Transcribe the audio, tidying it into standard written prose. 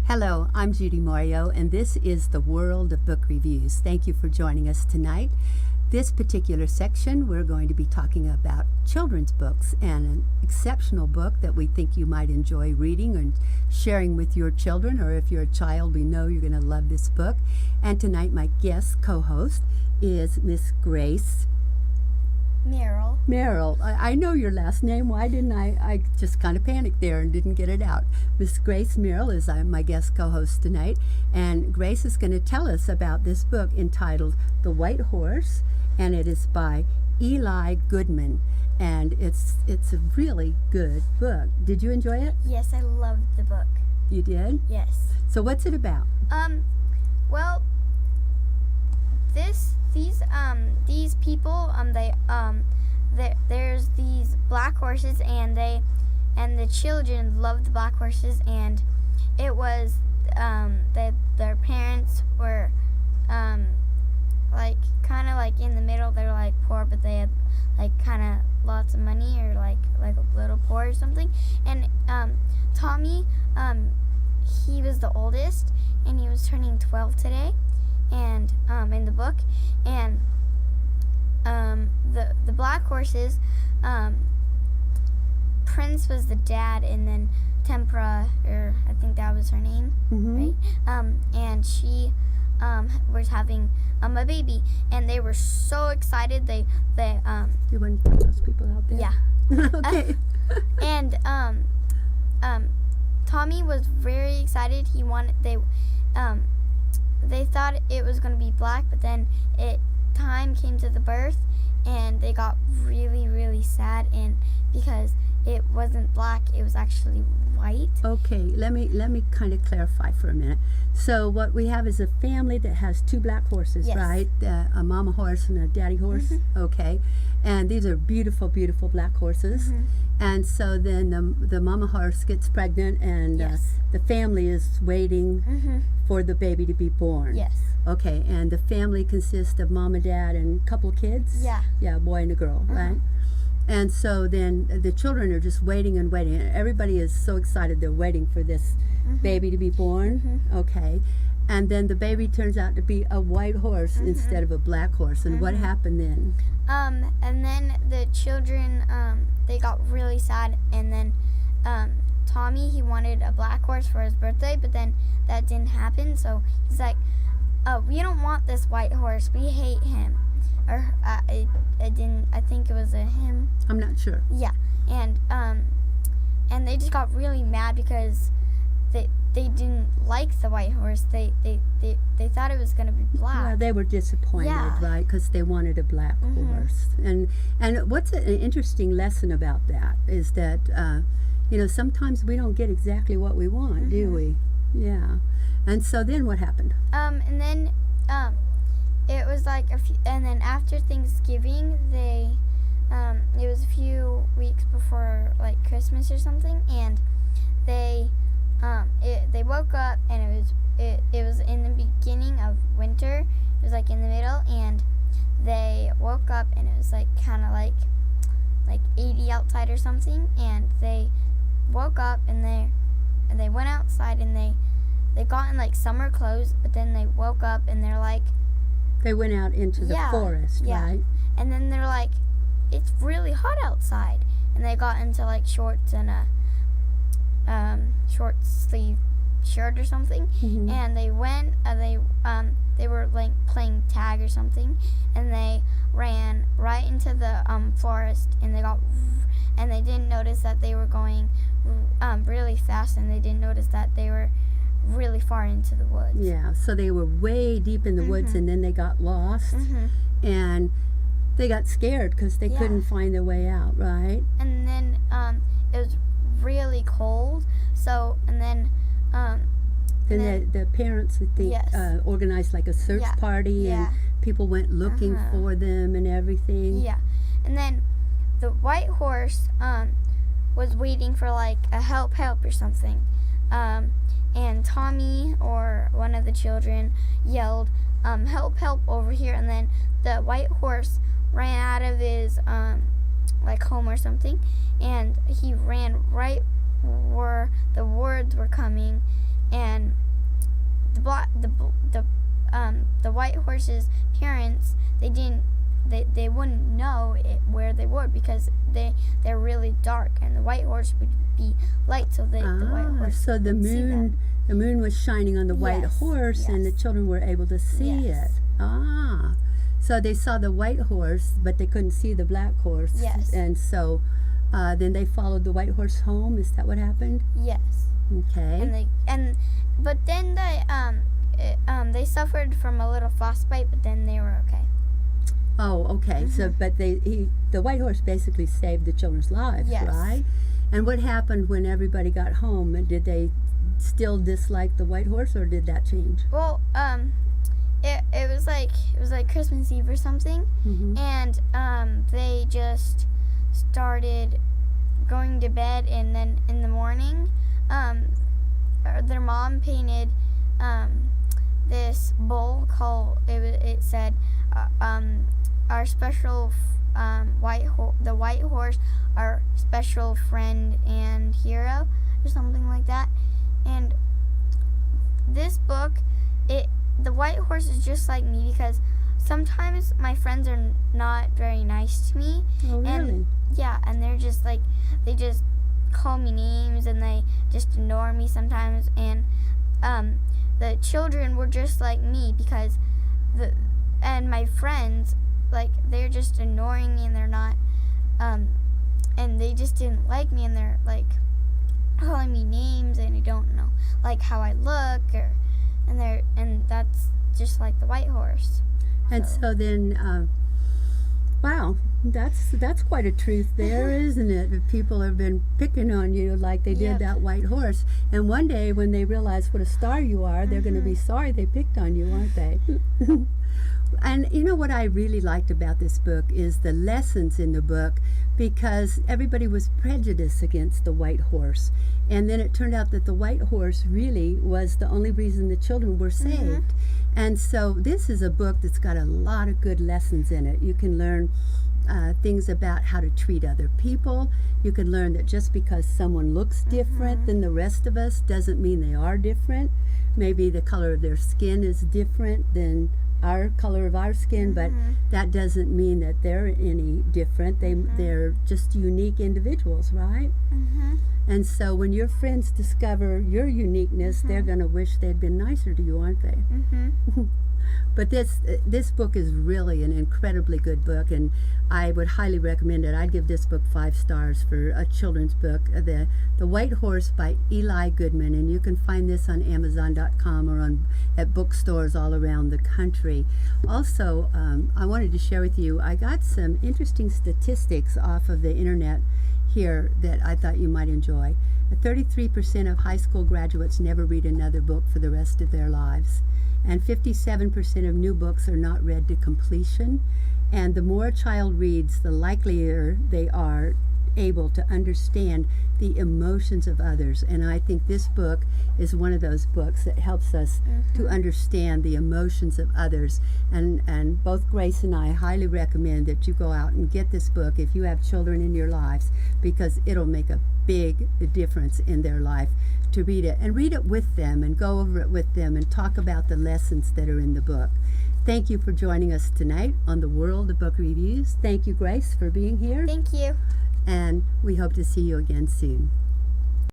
Hello, I'm Judy Mario, and this is the World of Book Reviews. Thank you for joining us tonight. This particular section, we're going to be talking about children's books and an exceptional book that we think you might enjoy reading and sharing with your children, or if you're a child, we know you're going to love this book. And tonight, my guest co-host is Miss Grace Merrill. I know your last name. Why didn't I just kind of panicked there and didn't get it out. Miss Grace Merrill is my guest co-host tonight, and Grace is going to tell us about this book entitled The White Horse, and it is by Eli Goodman, and it's a really good book. Did you enjoy it? Yes, I loved the book. You did? Yes. So what's it about? Well, these people, there's these black horses, and the children loved the black horses, and it was, their parents were, kind of like in the middle. They were like poor, but they had like kind of lots of money, or like a little poor or something. And Tommy, he was the oldest, and he was turning 12 today, and in the book. And the black horses, Prince was the dad, and then Tempera, or I think that was her name, right? And she was having a baby, and they were so excited. They You want to put those people out there? Yeah. Okay. And Tommy was very excited. They thought it was going to be black, but then time came to the birth, and they got really, really sad, and because it wasn't black, it was actually white. Okay, let me kind of clarify for a minute. So what we have is a family that has two black horses, Yes. right? A mama horse and a daddy horse. Okay, and these are beautiful, beautiful black horses. And so then the mama horse gets pregnant, and Yes. the family is waiting for the baby to be born. Yes. Okay, and the family consists of mom and dad and a couple of kids. Yeah. Yeah, a boy and a girl, right? And so then the children are just waiting and waiting. And everybody is so excited. They're waiting for this baby to be born. Okay. And then the baby turns out to be a white horse instead of a black horse. And what happened then? And then the children, they got really sad, and then Tommy, he wanted a black horse for his birthday, but then that didn't happen, so he's like, we don't want this white horse, we hate him. Or I think it was a him. I'm not sure. Yeah. And they just got really mad because they didn't like the white horse. They thought it was going to be black. Yeah, they were disappointed, Yeah. right? Because they wanted a black horse. And what's an interesting lesson about that is that, sometimes we don't get exactly what we want, do we? Yeah. And so then what happened? And then it was like and then after Thanksgiving, it was a few weeks before like Christmas or something, and they woke up, and it was in the beginning of winter. It was like in the middle, and they woke up, and it was like kind of like 80 outside or something, and they woke up, and they went outside, and they got in like summer clothes, but then they woke up, and they're like, They went out into the forest, right? And then they're like, it's really hot outside, and they got into like shorts and a short sleeve shirt or something, and they went. They were like playing tag or something, and they ran right into the forest, and they didn't notice that they were going really fast, and they didn't notice that they were really far into the woods. Yeah, so they were way deep in the woods, and then they got lost, and they got scared because they couldn't find their way out, right? And then it was really cold, so, and then the parents, I think, organized like a search party, and people went looking for them and everything. Yeah, and then the white horse was waiting for like a help or something, and Tommy, or one of the children, yelled, help over here, and then the white horse ran out of his like home or something, and he ran right where the words were coming, and the white horse's parents, they wouldn't know where they were because they're really dark, and the white horse would be light, so the white horse so the would see them. moon was shining on the white Yes, horse, and the yes. children were able to see Yes. it. So they saw the white horse, but they couldn't see the black horse. Yes. And so then they followed the white horse home. Is that what happened? Yes. Okay. But then they suffered from a little frostbite, but then they were okay. Oh, okay. So, but the white horse basically saved the children's lives, Yes. right? And what happened when everybody got home? And did they still dislike the white horse, or did that change? Well, it was like Christmas Eve or something, Mm-hmm. and they just started going to bed, and then in the morning, their mom painted this bowl called it said our special the white horse, our special friend and hero, or something like that. And this book, the white horse is just like me, because sometimes my friends are not very nice to me. Oh, really? And yeah, and they're just like, they just call me names, and they just ignore me sometimes. And the children were just like me, because and my friends, like, they're just ignoring me, and they're not and they just didn't like me, and they're like calling me names, and they don't know like how I look, and that's just like the white horse. And so then, wow, that's quite a truth there, isn't it? That people have been picking on you like they did Yep. that white horse. And one day when they realize what a star you are, they're going to be sorry they picked on you, aren't they? And you know what I really liked about this book is the lessons in the book, because everybody was prejudiced against the white horse. And then it turned out that the white horse really was the only reason the children were saved. And so this is a book that's got a lot of good lessons in it. You can learn things about how to treat other people. You can learn that just because someone looks different than the rest of us doesn't mean they are different. Maybe the color of their skin is different than our color of our skin, but that doesn't mean that they're any different. They're just unique individuals, right? And so when your friends discover your uniqueness, they're going to wish they'd been nicer to you, aren't they? But this book is really an incredibly good book, and I would highly recommend it. I'd give this book 5 stars for a children's book, The White Horse by Eli Goodman, and you can find this on Amazon.com or at bookstores all around the country. Also, I wanted to share with you, I got some interesting statistics off of the internet here that I thought you might enjoy. 33% of high school graduates never read another book for the rest of their lives. And 57% of new books are not read to completion. And the more a child reads, the likelier they are able to understand the emotions of others. And I think this book is one of those books that helps us to understand the emotions of others. And both Grace and I highly recommend that you go out and get this book if you have children in your lives, because it'll make a big difference in their life to read it, and read it with them, and go over it with them, and talk about the lessons that are in the book. Thank you for joining us tonight on the World of Book Reviews. Thank you, Grace, for being here. Thank you. And we hope to see you again soon.